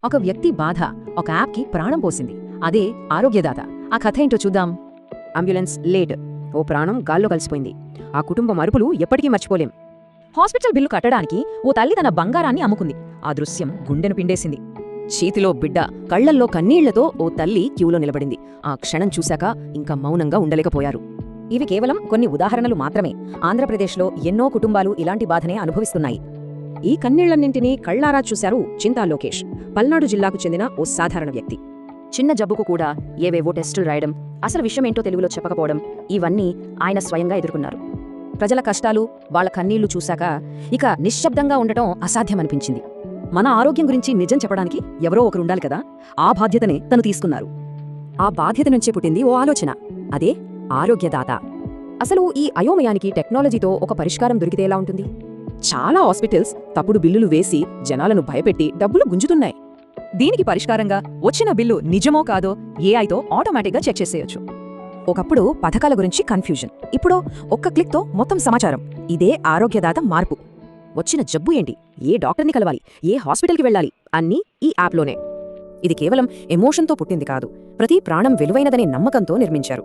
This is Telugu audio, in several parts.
ఒక వ్యక్తి బాధ ఒక యాప్కి ప్రాణం పోసింది. అదే ఆరోగ్యదాత. ఆ కథ ఏంటో చూద్దాం. Ambulance late. ఓ ప్రాణం గాల్లో కలిసిపోయింది. ఆ కుటుంబం అరుపులు ఎప్పటికీ మర్చిపోలేం. హాస్పిటల్ బిల్లు కట్టడానికి ఓ తల్లి తన బంగారాన్ని అమ్ముకుంది. ఆ దృశ్యం గుండెను పిండేసింది. చేతిలో బిడ్డ, కళ్లల్లో కన్నీళ్లతో ఓ తల్లి క్యూలో నిలబడింది. ఆ క్షణం చూశాక ఇంకా మౌనంగా ఉండలేకపోయారు. ఇవి కేవలం కొన్ని ఉదాహరణలు మాత్రమే. ఆంధ్రప్రదేశ్లో ఎన్నో కుటుంబాలు ఇలాంటి బాధనే అనుభవిస్తున్నాయి. ఈ కన్నీళ్లన్నింటినీ కళ్లారా చూశారు చింతా లోకేష్. పల్నాడు జిల్లాకు చెందిన ఓ సాధారణ వ్యక్తి. చిన్న జబ్బుకు కూడా ఏవేవో టెస్టులు రాయడం, అసలు విషయమేంటో తెలుగులో చెప్పకపోవడం, ఇవన్నీ ఆయన స్వయంగా ఎదుర్కొన్నారు. ప్రజల కష్టాలు, వాళ్ల కన్నీళ్లు చూశాక ఇక నిశ్శబ్దంగా ఉండటం అసాధ్యమనిపించింది. మన ఆరోగ్యం గురించి నిజం చెప్పడానికి ఎవరో ఒకరు ఉండాలి కదా. ఆ బాధ్యతనే తను తీసుకున్నారు. ఆ బాధ్యత నుంచే పుట్టింది ఓ ఆలోచన. అదే ఆరోగ్యదాత. అసలు ఈ అయోమయానికి టెక్నాలజీతో ఒక పరిష్కారం దొరికితే ఎలా ఉంటుంది? చాలా హాస్పిటల్స్ తప్పుడు బిల్లులు వేసి జనాలను భయపెట్టి డబ్బులు గుంజుతున్నాయి. దీనికి పరిష్కారంగా వచ్చిన బిల్లు నిజమో కాదో ఏఐతో ఆటోమేటిక్గా చెక్ చేసేయొచ్చు. ఒకప్పుడు పథకాల గురించి కన్ఫ్యూజన్, ఇప్పుడు ఒక్క క్లిక్తో మొత్తం సమాచారం. ఇదే ఆరోగ్యదాత మార్పు. వచ్చిన జబ్బు ఏంటి, ఏ డాక్టర్ని కలవాలి, ఏ హాస్పిటల్కి వెళ్ళాలి, అన్నీ ఈ యాప్లోనే. ఇది కేవలం ఎమోషన్తో పుట్టింది కాదు, ప్రతి ప్రాణం విలువైనదనే నమ్మకంతో నిర్మించారు.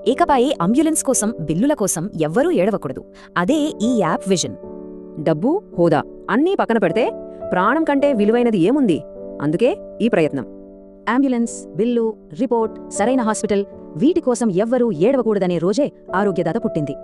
ఇకపై అంబులెన్స్ కోసం, బిల్లుల కోసం ఎవ్వరూ ఏడవకూడదు. అదే ఈ యాప్ విజన్. డబ్బు, హోదా అన్నీ పక్కన పెడితే ప్రాణం కంటే విలువైనది ఏముంది? అందుకే ఈ ప్రయత్నం. అంబులెన్స్, బిల్లు, రిపోర్ట్, సరైన హాస్పిటల్, వీటి కోసం ఎవ్వరూ ఏడవకూడదనే రోజే ఆరోగ్యదాత పుట్టింది.